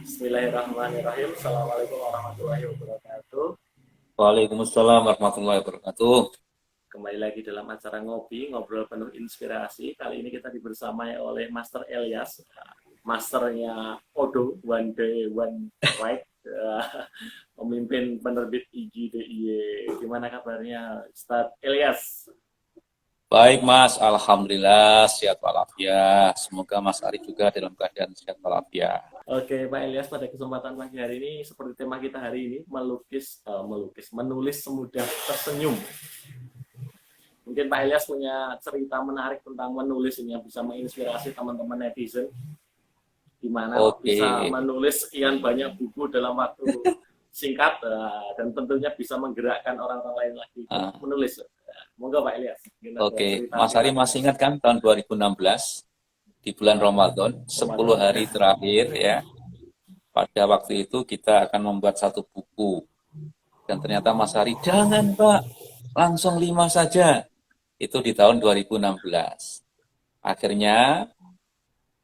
Bismillahirrahmanirrahim. Assalamualaikum warahmatullahi wabarakatuh. Waalaikumsalam warahmatullahi wabarakatuh. Kembali lagi dalam acara ngobrol penuh inspirasi. Kali ini kita dibersamai oleh Master Elias, masternya Odo, One Day One Right, pemimpin penerbit IGDIY. Gimana kabarnya, Ustadz Elias? Baik Mas, Alhamdulillah sehat walafiat. Semoga Mas Ari juga dalam keadaan sehat walafiat. Oke, Pak Elias, pada kesempatan pagi hari ini, seperti tema kita hari ini, menulis semudah tersenyum. Mungkin Pak Elias punya cerita menarik tentang menulis ini yang bisa menginspirasi teman-teman netizen, di mana Oke, bisa menulis sekian banyak buku dalam waktu singkat, dan tentunya bisa menggerakkan orang-orang lain lagi untuk ah, menulis. Monggo Pak Elias, mungkin ada oke. cerita Mas Ari silakan. masih ingat kan tahun 2016 di bulan Ramadan, 10 Ramadan. hari terakhir ya. Pada waktu itu kita akan membuat satu buku. Dan ternyata Mas Ari, jangan Pak, langsung 5 saja. Itu di tahun 2016. Akhirnya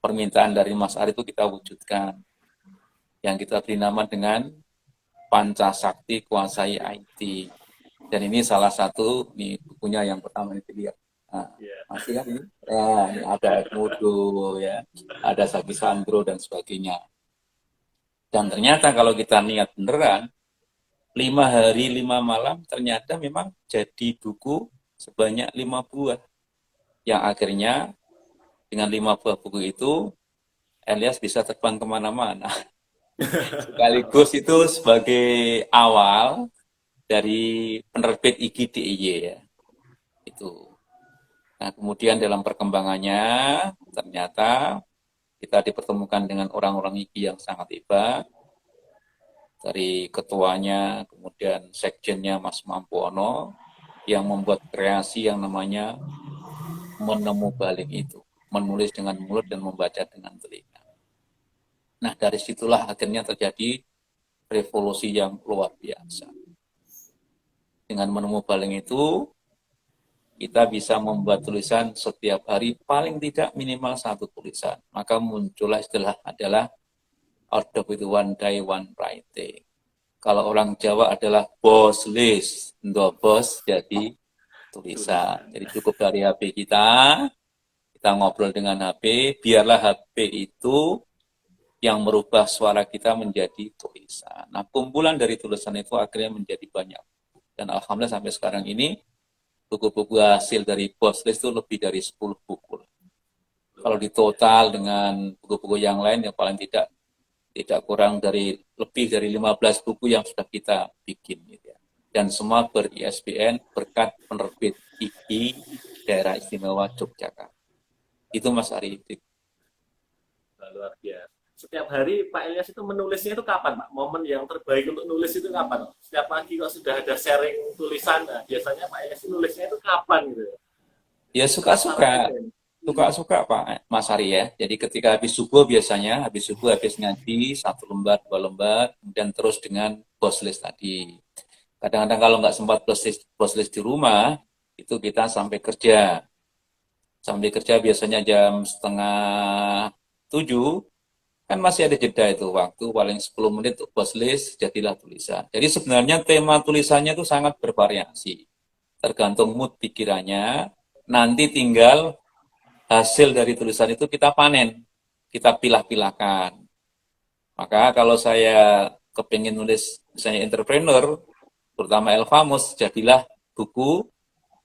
permintaan dari Mas Ari itu kita wujudkan. Yang kita beri nama dengan Pancasakti Kuasai IT. Dan ini salah satu nih bukunya yang pertama itu dia. Nah, Ya. masih kan ini? Ya, ini ada Edmudo ya, ada Saki Sandro dan sebagainya. Dan ternyata kalau kita niat beneran, 5 hari 5 malam ternyata memang jadi buku sebanyak 5 buah. Yang akhirnya dengan 5 buah buku itu, Elias bisa terbang kemana-mana. Sekaligus itu sebagai awal dari penerbit IGDIY ya. Itu. Nah, kemudian dalam perkembangannya ternyata kita dipertemukan dengan orang-orang IGI yang sangat hebat, dari ketuanya, kemudian sekjennya Mas Mampuono yang membuat kreasi yang namanya menemu balik itu, menulis dengan mulut dan membaca dengan telinga. Nah, dari situlah akhirnya terjadi revolusi yang luar biasa. Dengan menemu balik itu, kita bisa membuat tulisan setiap hari paling tidak minimal satu tulisan. Maka muncullah istilah adalah out of it one day one writing. Kalau orang Jawa adalah bos list, untuk bos jadi tulisan. Tulisan. Jadi cukup dari HP kita ngobrol dengan HP, biarlah HP itu yang merubah suara kita menjadi tulisan. Nah, kumpulan dari tulisan itu akhirnya menjadi banyak. Dan alhamdulillah sampai sekarang ini buku-buku hasil dari Boss List itu lebih dari 10 buku. Kalau Luar di biasa. total dengan buku-buku yang lain yang paling tidak tidak kurang dari lebih dari 15 buku yang sudah kita bikin gitu ya. Dan semua ber-ISBN berkat penerbit IGI Daerah Istimewa Yogyakarta. Itu Mas Arifik. Luar biasa. Setiap hari Pak Elias itu menulisnya itu kapan, Pak? Momen yang terbaik untuk nulis itu kapan? Setiap pagi kok sudah ada sharing tulisan, nah, biasanya Pak Elias itu nulisnya itu kapan gitu? Ya Penasaran suka-suka, aja. suka-suka Pak Mas Ari ya. Jadi ketika habis subuh biasanya, habis subuh habis ngaji, 1 lembar, 2 lembar, kemudian terus dengan boss list tadi. Kadang-kadang kalau nggak sempat boss list di rumah, itu kita sampai kerja. Sampai kerja biasanya jam setengah 7, kan masih ada jeda itu waktu paling 10 menit untuk boss list, jadilah tulisan. Jadi sebenarnya tema tulisannya itu sangat bervariasi. Tergantung mood pikirannya, nanti tinggal hasil dari tulisan itu kita panen, kita pilah-pilahkan. Maka kalau saya kepingin nulis misalnya entrepreneur, terutama Elfamos, jadilah buku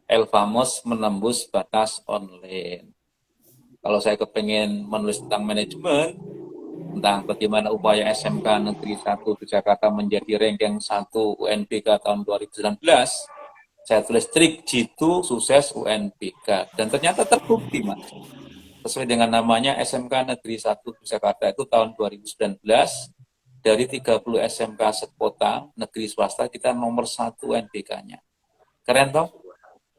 Elfamos menembus batas online. Kalau saya kepingin menulis tentang manajemen, tentang bagaimana upaya SMK Negeri 1 Jakarta menjadi ranking 1 UNBK tahun 2019, saya tulis trik jitu sukses UNBK. Dan ternyata terbukti, Mas. Sesuai dengan namanya SMK Negeri 1 Jakarta itu tahun 2019, dari 30 SMK sekota negeri swasta kita nomor 1 UNBK-nya. Keren toh?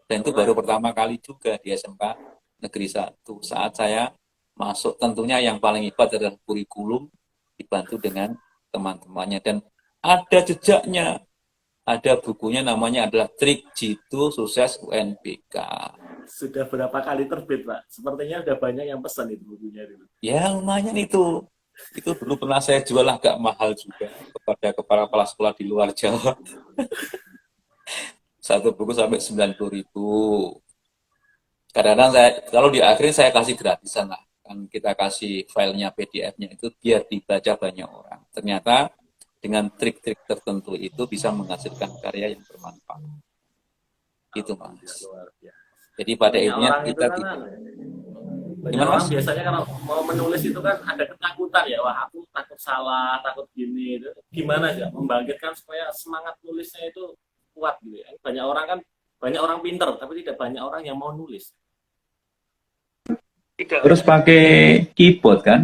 Dan itu baru Keren. pertama kali juga di SMK Negeri 1. Saat saya masuk, tentunya yang paling hebat adalah kurikulum dibantu dengan teman-temannya. Dan ada jejaknya, ada bukunya namanya adalah Trik Jitu Sukses UNBK. Sudah berapa kali terbit, Pak? Sepertinya sudah banyak yang pesan itu bukunya itu. Ya lumayan itu. Itu dulu pernah saya jual agak mahal juga kepada kepala-kepala sekolah di luar Jawa. Satu buku sampai 90.000. Kadang-kadang saya, kalau di akhirin saya kasih gratisan lah. Kan kita kasih filenya PDF-nya itu biar dibaca banyak orang. Ternyata dengan trik-trik tertentu itu bisa menghasilkan karya yang bermanfaat. Gitu, Alhamdulillah, Mas. luar biasa. Jadi pada Banyak intinya orang itu kita kan, tidak. banyak Gimana, orang Mas? biasanya kalau mau menulis itu kan ada ketakutan ya, wah aku takut salah, takut gini. Itu gimana sih membangkitkan supaya semangat nulisnya itu kuat gitu ya? Banyak orang kan, banyak orang pinter, tapi tidak banyak orang yang mau nulis. Tidak harus pakai keyboard kan,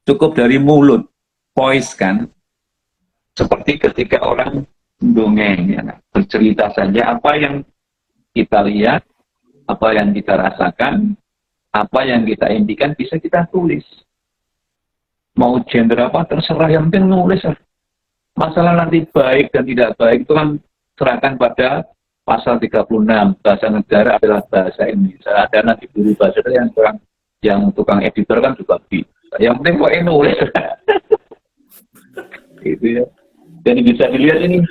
cukup dari mulut, voice kan, seperti ketika orang dongeng, ya, bercerita saja apa yang kita lihat, apa yang kita rasakan, apa yang kita impikan bisa kita tulis. Mau genre apa terserah, yang penting nulis. Masalah nanti baik dan tidak baik itu kan serahkan pada pasal 36. Bahasa negara adalah bahasa Indonesia. Ada nanti guru bahasa yang tukang editor kan juga bisa. Yang penting kok nulis. Gitu ya. Dan bisa dilihat ini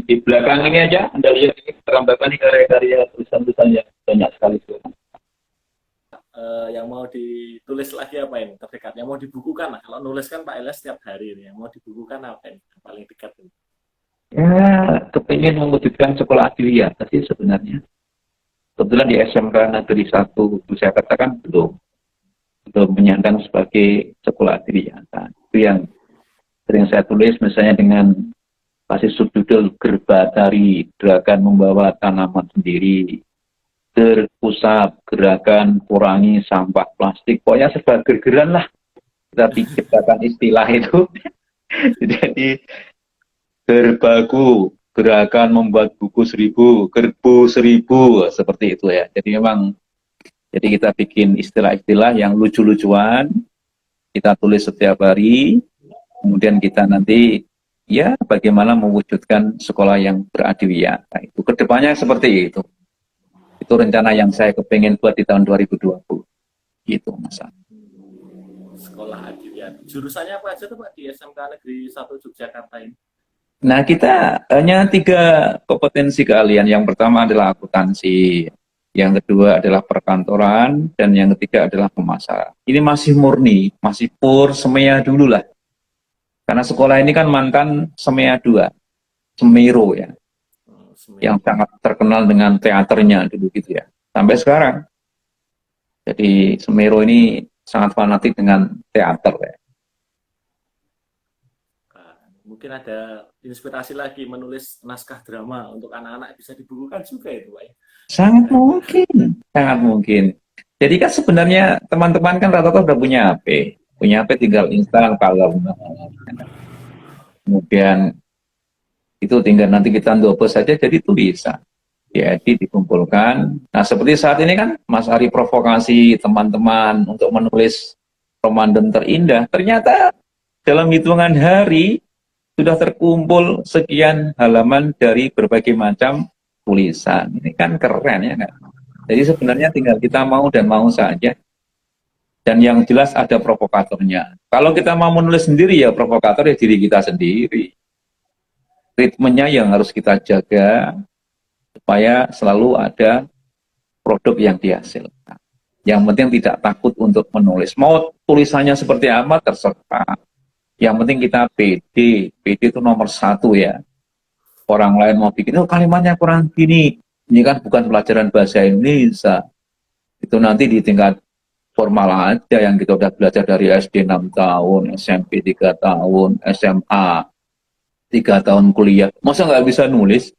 di belakang ini aja, Anda lihat ini pertambahan karya-karya tulisan-tulisan yang banyak sekali. Yang mau ditulis lagi apa ini terdekat? Yang mau dibukukan lah. Kalau nulis kan Pak Elias setiap hari ini. Yang mau dibukukan apa ini? Yang paling dekat ini? Ya, kepingin mewujudkan sekolah adiliyah sih sebenarnya. Kebetulan di SMK Negeri 1, saya katakan belum menyandang sebagai sekolah adiliyah. Nah, itu yang sering saya tulis misalnya dengan kasih subjudul Gerbatari, gerakan membawa tanaman sendiri, Gerusap, gerakan kurangi sampah plastik. Pokoknya serba gergeran lah. Kita ciptakan istilah itu. Jadi Gerbaku, gerakan membuat buku 1000, gerbu 1000, seperti itu ya. Jadi kita bikin istilah-istilah yang lucu-lucuan, kita tulis setiap hari, kemudian kita nanti ya bagaimana mewujudkan sekolah yang beradiliyah. Nah, itu kedepannya seperti itu. Itu rencana yang saya kepengen buat di tahun 2020. Gitu, Mas. Sekolah adiliyah. Jurusannya apa aja tuh Pak di SMK Negeri 1 Yogyakarta ini? Nah, kita hanya 3 kompetensi keahlian. Yang pertama adalah akuntansi, yang kedua adalah perkantoran, dan yang ketiga adalah pemasaran. Ini masih murni, masih pur semea dulu lah. Karena sekolah ini kan mantan semea 2, Semero ya, yang sangat terkenal dengan teaternya dulu gitu ya, sampai sekarang. Jadi Semero ini sangat fanatik dengan teater ya. Mungkin ada inspirasi lagi menulis naskah drama untuk anak-anak, bisa dibukukan juga itu Pak. Sangat mungkin, sangat mungkin. Jadi kan sebenarnya teman-teman kan rata-rata udah punya HP tinggal install kalau kemudian itu tinggal nanti kita double saja jadi tulisan, diedit, dikumpulkan. Nah seperti saat ini kan Mas Ari provokasi teman-teman untuk menulis Ramadan terindah, ternyata dalam hitungan hari sudah terkumpul sekian halaman dari berbagai macam tulisan. Ini kan keren ya kan? Jadi sebenarnya tinggal kita mau dan mau saja. Dan yang jelas ada provokatornya. Kalau kita mau menulis sendiri ya provokator ya diri kita sendiri. Ritmenya yang harus kita jaga supaya selalu ada produk yang dihasilkan. Yang penting tidak takut untuk menulis. Mau tulisannya seperti apa terserah. Yang penting kita PD itu nomor 1 ya. Orang lain mau bikin, oh kalimatnya kurang gini. Ini kan bukan pelajaran bahasa Indonesia. Itu nanti di tingkat formal aja yang kita udah belajar dari SD 6 tahun, SMP 3 tahun, SMA 3 tahun kuliah. Masa nggak bisa nulis?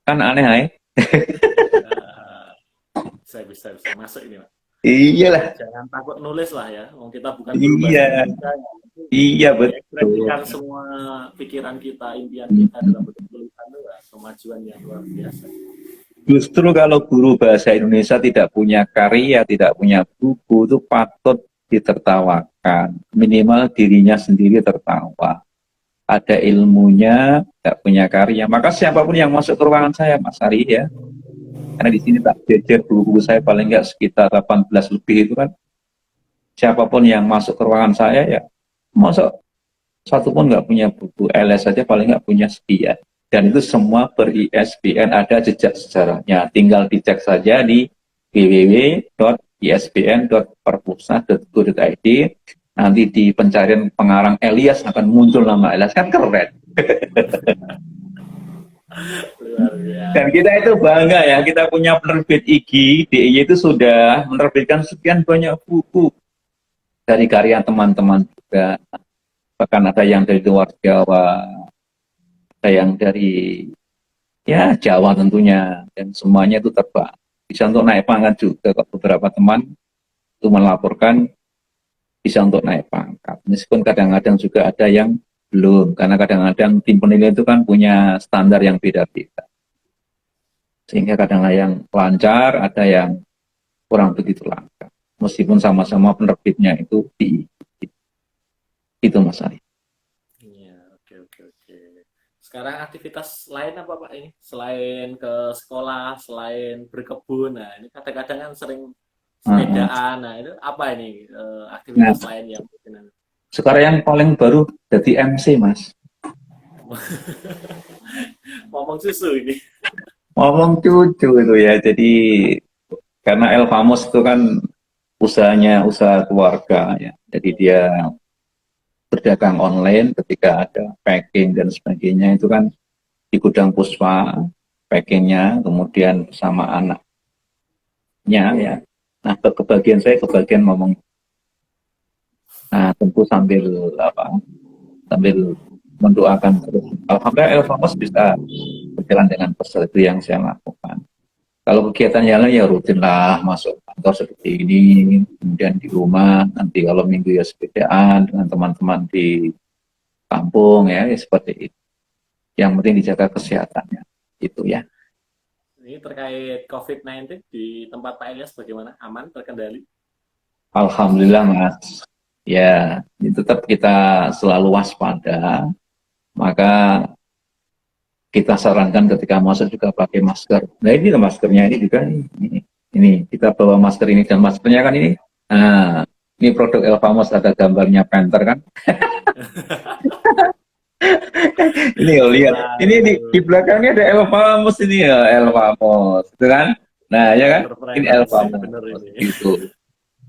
Kan aneh ya. Bisa masuk ini Pak. Iyalah. Jangan takut nulis lah ya. Kita bukan Iya. Iya betul. Ekspresikan semua pikiran kita, impian kita dalam bentuk tulisan itu kemajuan yang luar biasa. Justru kalau guru bahasa Indonesia tidak punya karya, tidak punya buku, itu patut ditertawakan. Minimal dirinya sendiri tertawa. Ada ilmunya, tidak punya karya. Maka siapapun yang masuk ke ruangan saya, Mas Ari ya, karena di sini tak jejer buku-buku saya paling nggak sekitar 18 lebih itu kan. siapapun yang masuk ke ruangan saya ya, masuk satu pun nggak punya buku LS saja paling nggak punya sekian. Dan itu semua ber-ISBN, ada jejak sejarahnya. Tinggal dicek saja di www.isbn.perpusat.go.id. Nanti di pencarian pengarang Elias akan muncul nama Elias, kan keren. Luar biasa. Dan kita itu bangga ya, kita punya penerbit IG, DIY itu sudah menerbitkan sekian banyak buku dari karya teman-teman juga. Bahkan ada yang dari luar Jawa, ada yang dari ya Jawa tentunya, dan semuanya itu terbang. Bisa untuk naik pangkat juga, kok beberapa teman itu melaporkan bisa untuk naik pangkat. Meskipun kadang-kadang juga ada yang belum, karena kadang-kadang tim penilai itu kan punya standar yang beda-beda. Sehingga kadang-kadang yang lancar, ada yang kurang begitu lancar. Meskipun sama-sama penerbitnya itu di itu Mas Ari. Iya, oke. Sekarang aktivitas lain apa Pak ini? Selain ke sekolah, selain berkebun, nah ini kadang-kadang kan sering sepedaan, nah itu apa ini aktivitas lain yang mungkin? Sekarang yang paling baru jadi MC Mas. Ngomong susu ini. Ngomong cucu itu ya, jadi karena El Famos itu kan usahanya usaha keluarga ya, jadi dia berdagang online ketika ada packing dan sebagainya itu kan di gudang Puspa packingnya, kemudian bersama anaknya ya. Nah kebagian saya kebagian ngomong, nah tentu sambil mendoakan terus. Alhamdulillah El Famos bisa berjalan dengan pesat, itu yang saya lakukan. Kalau kegiatan yang lain ya rutin lah, masuk kantor seperti ini, kemudian di rumah, nanti kalau minggu ya sepedaan dengan teman-teman di kampung ya seperti itu. Yang penting dijaga kesehatannya, itu ya. Ini terkait COVID-19 di tempat Pak Elias bagaimana? Aman, terkendali? Alhamdulillah Mas. Ya, tetap kita selalu waspada. Maka kita sarankan ketika masuk juga pakai masker. Nah ini maskernya ini juga ini kita bawa masker ini, dan maskernya kan ini. Nah, ini produk El Famos, ada gambarnya Panther kan. Ini lihat, ini di belakangnya ada El Famos ini ya, El Famos, itu kan. Nah ya kan, ini El Famos gitu.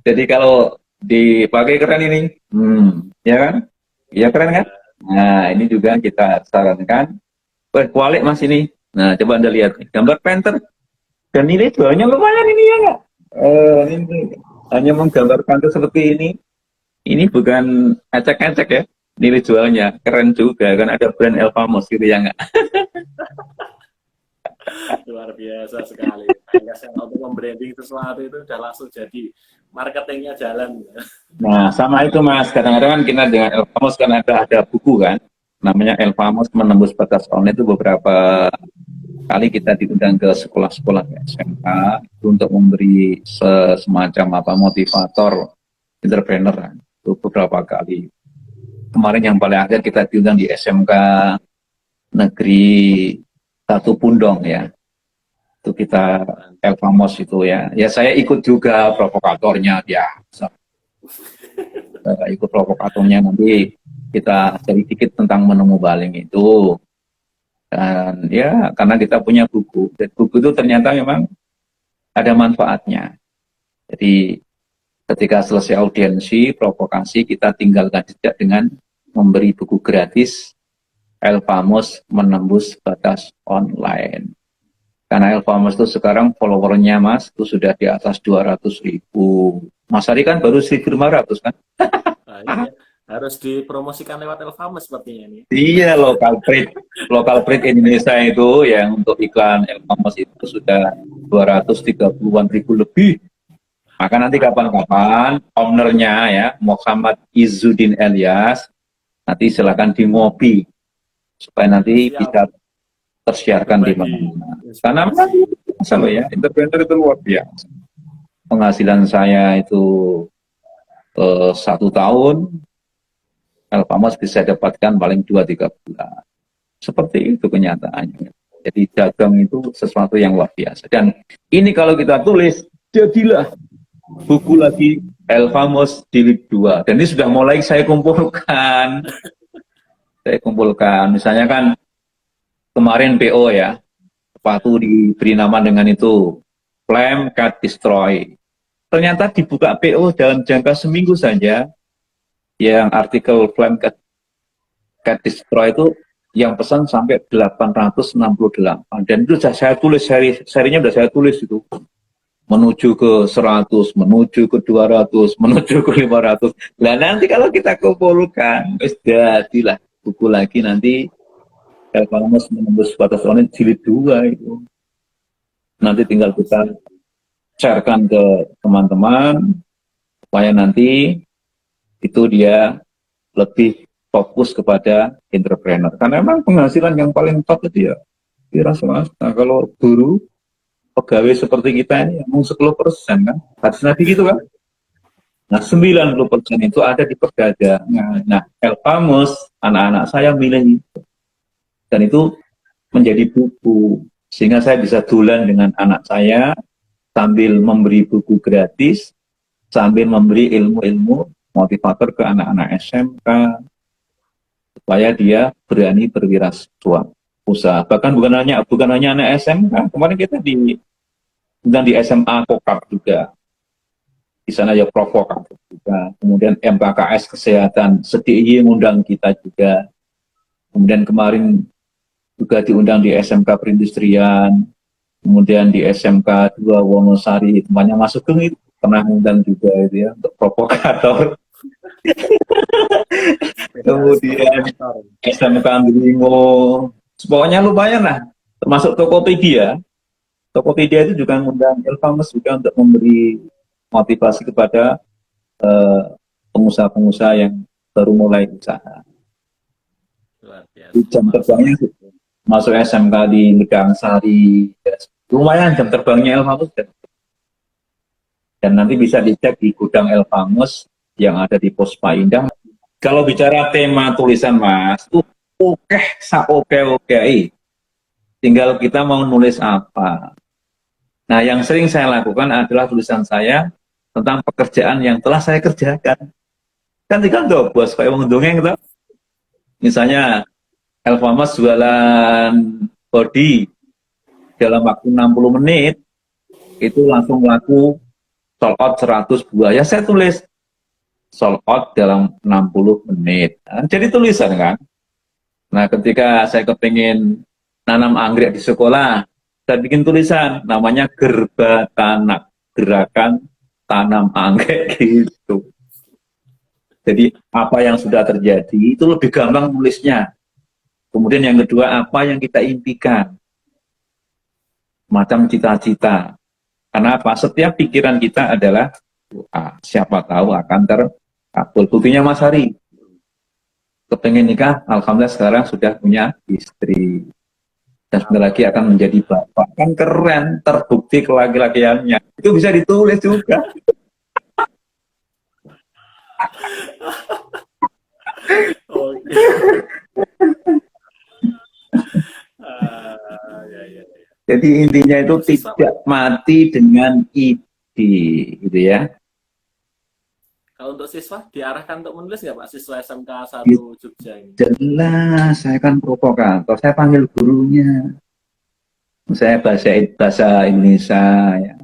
Jadi kalau dipakai keren ini, ya kan, ya keren kan. Nah ini juga kita sarankan. Kualik Mas ini. Nah, coba Anda lihat gambar Panther. Dan nilai jualnya lumayan ini ya nggak? Ini hanya menggambarkan itu seperti ini. Ini bukan ecek-ecek ya. Nilai jualnya keren juga kan, ada brand El Famos gitu ya nggak? Luar biasa sekali. Untuk membranding sesuatu itu udah langsung jadi marketingnya jalan. Nah, sama itu Mas. Kadang-kadang kan kita dengan El Famos kan ada buku kan. Namanya El Famos Menembus Batas Online, itu beberapa kali kita diundang ke sekolah-sekolah SMK untuk memberi semacam motivator entrepreneur. Itu beberapa kali. Kemarin yang paling akhir kita diundang di SMK Negeri 1 Pundong ya. Itu kita El Famos itu ya. Ya saya ikut juga provokatornya dia. Saya ikut provokatornya, nanti kita cari dikit tentang menu baling itu. Dan ya karena kita punya buku, dan buku itu ternyata memang ada manfaatnya. Jadi ketika selesai audiensi, provokasi, kita tinggalkan jejak dengan memberi buku gratis El Famos Menembus Batas Online. Karena El Famos itu sekarang followernya Mas, itu sudah di atas 200.000. Mas Ari kan baru 1.500 kan? Iya. Harus dipromosikan lewat El Famos sepertinya ini. Iya, local print Indonesia itu yang untuk iklan El Famos itu sudah 230-an ribu lebih. Maka nanti kapan-kapan ownernya ya, Muhammad Izzuddin Elias, nanti silakan di ngopi supaya nanti bisa tersiarkan di mana-mana. Karena masalah ya, entrepreneur itu luar biasa. Penghasilan saya itu 1 tahun, El Famos bisa dapatkan paling 2-3 bulan. Seperti itu kenyataannya. Jadi dagang itu sesuatu yang luar biasa. Dan ini kalau kita tulis, jadilah buku lagi Elfamos Jilid 2. Dan ini sudah mulai saya kumpulkan. Saya kumpulkan. Misalnya kan kemarin PO ya, sepatu diberi nama dengan itu, Flame Cat Destroy. Ternyata dibuka PO dalam jangka seminggu saja, yang artikel Flame Cat Destroy itu yang pesan sampai 868. Dan itu sudah saya tulis, serinya sudah saya tulis itu. Menuju ke 100, menuju ke 200, menuju ke 500. Nah nanti kalau kita kumpulkan, jadilah buku lagi nanti Elfamos menembus batas online jilid 2 itu. Nanti tinggal kita sharekan ke teman-teman supaya nanti itu dia lebih fokus kepada entrepreneur. Karena memang penghasilan yang paling top itu ya wira swasta. Kalau guru, pegawai seperti kita ini mau 10% kan, hadis Nabi gitu kan. Nah 90% itu ada di perdagangan. Nah Elfamos, anak-anak saya milih itu. Dan itu menjadi buku. Sehingga saya bisa dulan dengan anak saya sambil memberi buku gratis, sambil memberi ilmu-ilmu motivator ke anak-anak SMK, supaya dia berani berwirausaha. Bahkan bukan hanya anak SMK, kemarin kita di SMA Kokap juga, di sana ya provokator juga, kemudian MKKS Kesehatan SDIY ngundang kita juga, kemudian kemarin juga diundang di SMK Perindustrian, kemudian di SMK 2 Wonosari, temannya masuk ke itu pernah ngundang juga itu ya, untuk provokator. Kemudian SMK Andrimo, pokoknya lumayan lah, termasuk Tokopedia. Tokopedia itu juga mengundang Elfamos juga untuk memberi motivasi kepada pengusaha-pengusaha yang baru mulai usaha. Jam terbangnya masuk SMK di Megang Sari, lumayan jam terbangnya Elfamos. Dan nanti bisa dicek di gudang Elfamos yang ada di Pos Indah. Kalau bicara tema tulisan Mas, oke. Tinggal kita mau nulis apa. Nah, yang sering saya lakukan adalah tulisan saya tentang pekerjaan yang telah saya kerjakan. Kan tinggal tuh, bos, kayak wong dongeng gitu. Misalnya, Elfamos jualan body dalam waktu 60 menit, itu langsung laku sold out 100 buah. Ya saya tulis sold out dalam 60 menit. Nah, jadi tulisan kan. Nah, ketika saya kepingin nanam anggrek di sekolah, saya bikin tulisan namanya Gerba Tanak, gerakan tanam anggrek gitu. Jadi apa yang sudah terjadi itu lebih gampang nulisnya. Kemudian yang kedua, apa yang kita impikan, macam cita-cita. Karena apa? Setiap pikiran kita adalah siapa tahu akan terkabul. Buktinya Mas Hari, kepengen nikah, alhamdulillah sekarang sudah punya istri. Dan sebentar lagi akan menjadi bapak. Kan keren, terbukti kelaki-lakiannya. Itu bisa ditulis juga. Oke. Ya. Jadi intinya itu tidak mati dengan ide, gitu ya. Kalau untuk siswa diarahkan untuk menulis nggak Pak? Siswa SMK 1 Jogja ini. Jelas, saya kan provokator. Saya panggil gurunya. Saya bahasa Indonesia. Ya.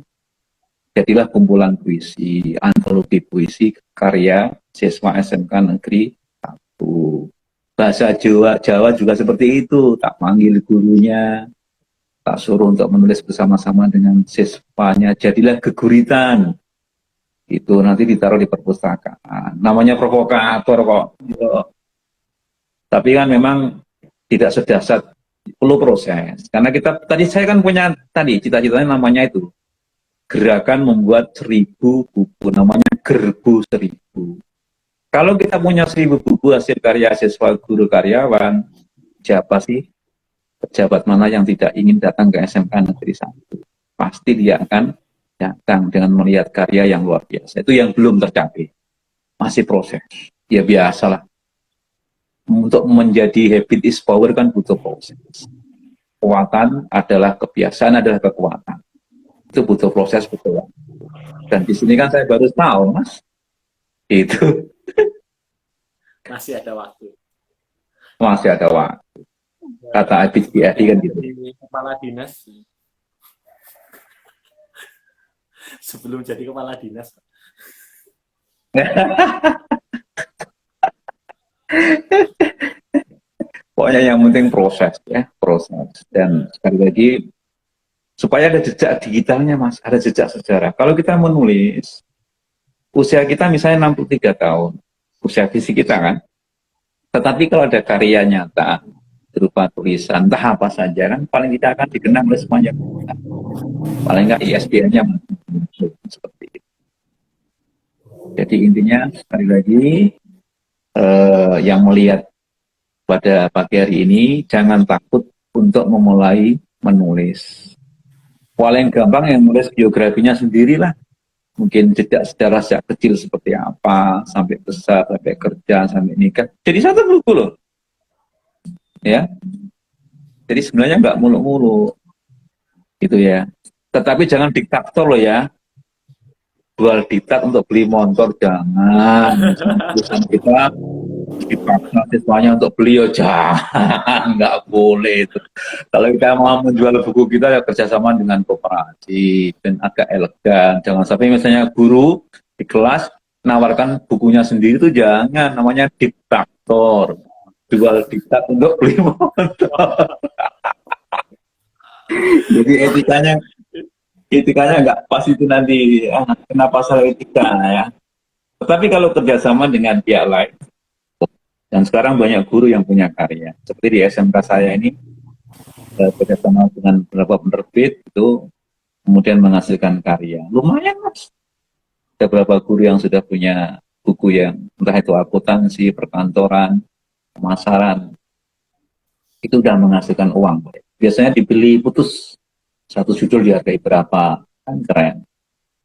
Jadilah kumpulan puisi, antologi puisi karya siswa SMK Negeri 1. Bahasa Jawa juga seperti itu. Tak panggil gurunya, tak suruh untuk menulis bersama-sama dengan siswanya. Jadilah geguritan. Itu nanti ditaruh di perpustakaan. Namanya provokator kok. Tapi kan memang tidak sedasar, perlu proses. Karena tadi saya kan punya cita-citanya namanya itu gerakan membuat 1000 buku, namanya Gerbu 1000. Kalau kita punya 1000 buku hasil karya siswa guru karyawan, siapa sih pejabat mana yang tidak ingin datang ke SMK Negeri 1? Pasti dia akan datang dengan melihat karya yang luar biasa. Itu yang belum tercapai. Masih proses. Ya biasalah. Untuk menjadi habit is power kan butuh proses. Kekuatan adalah kebiasaan, adalah kekuatan. Itu butuh proses, betul. Dan di sini kan saya baru tahu, Mas, Itu Masih ada waktu. masih ada waktu. Kata Abid Biadi kan gitu. Di kepala dinas. Sebelum jadi kepala dinas. Pokoknya yang penting proses ya, proses. Dan sekali lagi supaya ada jejak digitalnya Mas, ada jejak sejarah. Kalau kita menulis, usia kita misalnya 63 tahun, usia fisik kita kan. Tetapi kalau ada karya nyata berupa tulisan, entah apa saja kan, paling tidak akan dikenang oleh semuanya. Paling nggak ISBN-nya seperti itu. Jadi intinya sekali lagi yang melihat pada pagi hari ini jangan takut untuk memulai menulis. Paling gampang yang menulis biografinya sendirilah. Mungkin jejak sejarah sejak kecil seperti apa, sampai besar, sampai kerja, sampai nikah. Jadi satu buku loh. Ya. Jadi sebenarnya nggak muluk-muluk. Gitu ya. Tetapi jangan diktator loh ya. Jual diktat untuk beli motor, jangan. Perusahaan kita dipaksa siswanya untuk beli, oh jangan, nggak boleh itu. Kalau kita mau menjual buku kita ya kerjasama dengan koperasi dan agak elegan. Jangan sampai misalnya guru di kelas nawarkan bukunya sendiri itu jangan, namanya diktator. Jual diktat untuk beli motor. Jadi etikanya nggak pas itu nanti. Kenapa salah etika ya? Tetapi kalau kerjasama dengan pihak lain, dan sekarang banyak guru yang punya karya. Seperti di SMK saya ini, bekerjasama dengan beberapa penerbit, itu kemudian menghasilkan karya. Lumayan, Mas. Ada beberapa guru yang sudah punya buku yang, entah itu akuntansi, perkantoran, pemasaran. Itu sudah menghasilkan uang. Biasanya dibeli putus. Satu judul dihargai berapa. Kan keren.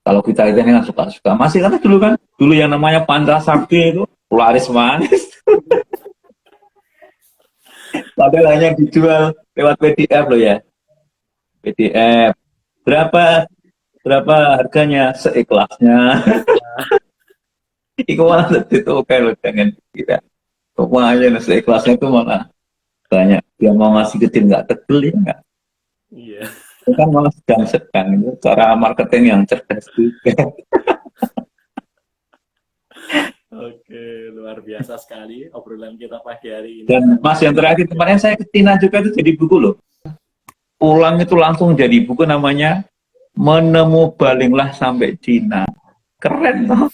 Kalau kita ini kan suka-suka. Masih karena dulu yang namanya Pancasakti itu, laris manis. Padahal hanya dijual lewat PDF loh ya. PDF. Berapa harganya? Seikhlasnya. Iku malah itu oke loh, jangan kira. Pokoknya seikhlasnya itu malah banyak. Dia mau ngasih kecil nggak tegel ya nggak. Iya. Itu kan malah sedang-sedang itu cara marketing yang cerdas juga. Oke, luar biasa sekali obrolan kita pagi hari ini. Dan Mas yang terakhir kemarin saya ke Cina juga itu jadi buku loh. Pulang itu langsung jadi buku namanya Menemu Balinglah Sampai Cina. Keren toh.